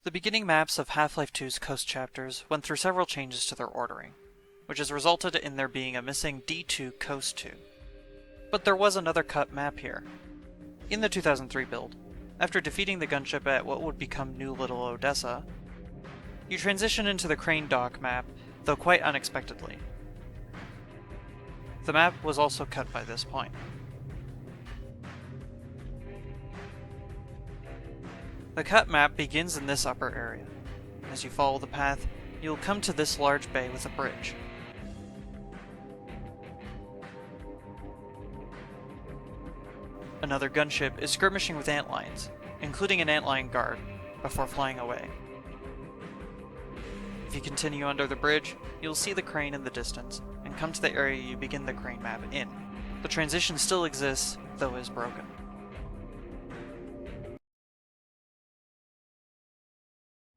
The beginning maps of Half-Life 2's Coast chapters went through several changes to their ordering, which has resulted in there being a missing D2 Coast 2. But there was another cut map here. In the 2003 build, after defeating the gunship at what would become New Little Odessa, you transition into the Crane Dock map, though quite unexpectedly. The map was also cut by this point. The cut map begins in this upper area. As you follow the path, you'll come to this large bay with a bridge. Another gunship is skirmishing with antlions, including an antlion guard, before flying away. If you continue under the bridge, you'll see the crane in the distance, and come to the area you begin the crane map in. The transition still exists, though is broken.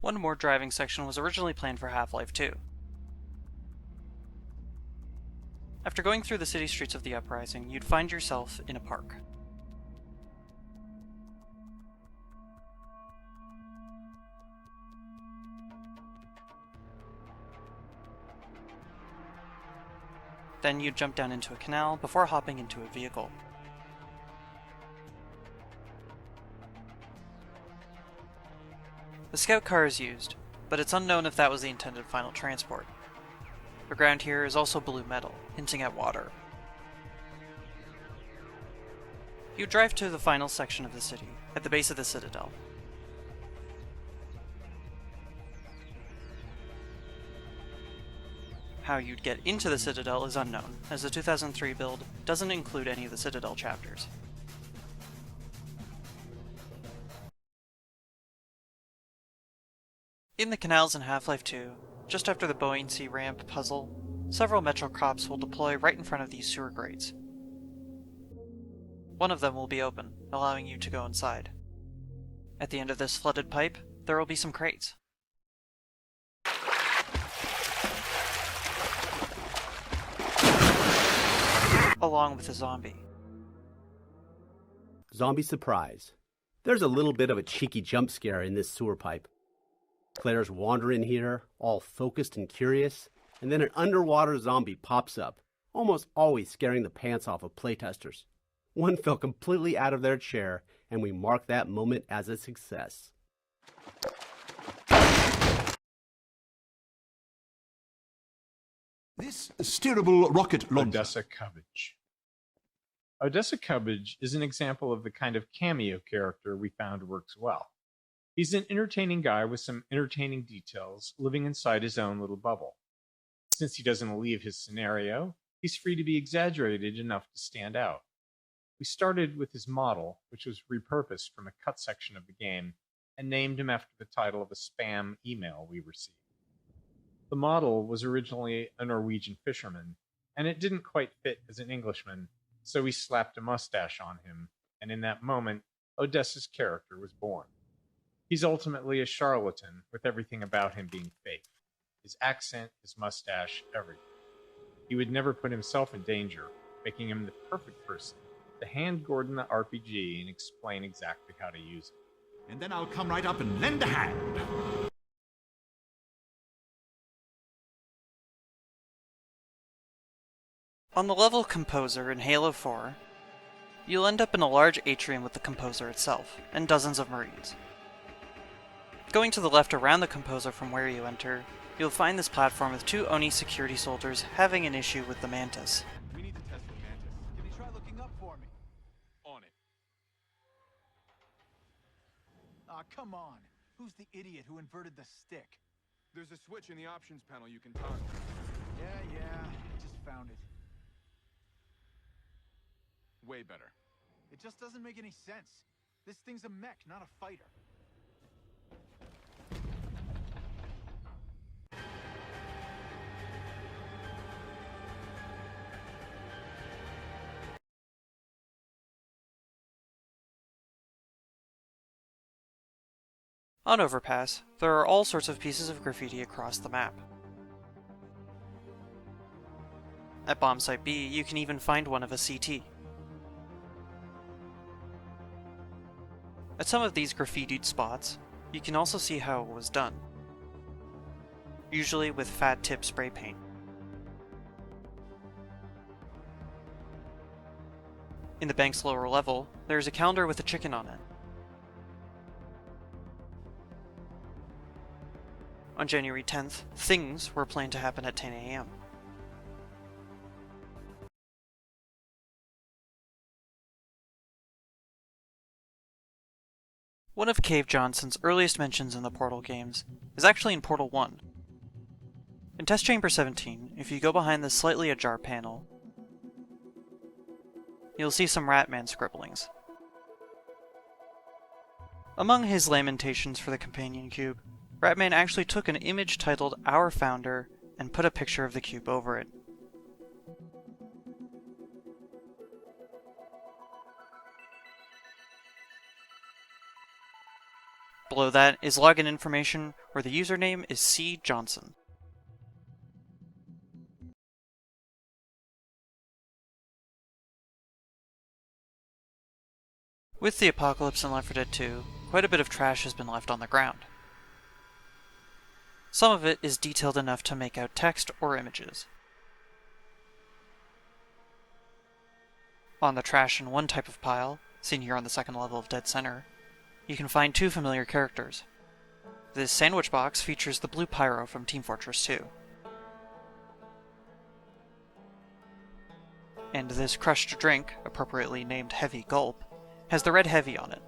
One more driving section was originally planned for Half-Life 2. After going through the city streets of the Uprising, you'd find yourself in a park. Then you'd jump down into a canal before hopping into a vehicle. The scout car is used, but it's unknown if that was the intended final transport. The ground here is also blue metal, hinting at water. You drive to the final section of the city, at the base of the Citadel. How you'd get into the Citadel is unknown, as the 2003 build doesn't include any of the Citadel chapters. In the canals in Half-Life 2, just after the buoyancy ramp puzzle, several Metro Cops will deploy right in front of these sewer grates. One of them will be open, allowing you to go inside. At the end of this flooded pipe, there will be some crates. Along with a zombie. Zombie surprise. There's a little bit of a cheeky jump scare in this sewer pipe. Players wander in here, all focused and curious, and then an underwater zombie pops up, almost always scaring the pants off of playtesters. One fell completely out of their chair, and we mark that moment as a success. This steerable rocket launcher. Odessa Cubbage. Odessa Cubbage is an example of the kind of cameo character we found works well. He's an entertaining guy with some entertaining details living inside his own little bubble. Since he doesn't leave his scenario, he's free to be exaggerated enough to stand out. We started with his model, which was repurposed from a cut section of the game, and named him after the title of a spam email we received. The model was originally a Norwegian fisherman, and it didn't quite fit as an Englishman, so we slapped a mustache on him, and in that moment, Odessa's character was born. He's ultimately a charlatan, with everything about him being fake. His accent, his mustache, everything. He would never put himself in danger, making him the perfect person to hand Gordon the RPG and explain exactly how to use it. And then I'll come right up and lend a hand. On the level Composer in Halo 4, you'll end up in a large atrium with the Composer itself, and dozens of Marines. Going to the left around the Composer from where you enter, you'll find this platform with two Oni security soldiers having an issue with the Mantis. We need to test the Mantis. Can you try looking up for me? On it. Ah, come on. Who's the idiot who inverted the stick? There's a switch in the options panel you can toggle. Yeah, I just found it. Way better. It just doesn't make any sense. This thing's a mech, not a fighter. On Overpass, there are all sorts of pieces of graffiti across the map. At Bomb Site B, you can even find one of a CT. At some of these graffitied spots, You can also see how it was done, usually with fat tip spray paint. In the bank's lower level, there is a calendar with a chicken on it. On January 10th, things were planned to happen at 10 a.m. One of Cave Johnson's earliest mentions in the Portal games is actually in Portal 1. In Test Chamber 17, if you go behind the slightly ajar panel, you'll see some Ratman scribblings. Among his lamentations for the companion cube, Ratman actually took an image titled Our Founder and put a picture of the cube over it. Below that is login information where the username is C. Johnson. With the apocalypse in Left 4 Dead 2, quite a bit of trash has been left on the ground. Some of it is detailed enough to make out text or images. On the trash in one type of pile, seen here on the second level of Dead Center, you can find two familiar characters. This sandwich box features the blue pyro from Team Fortress 2. And this crushed drink, appropriately named Heavy Gulp, has the red Heavy on it.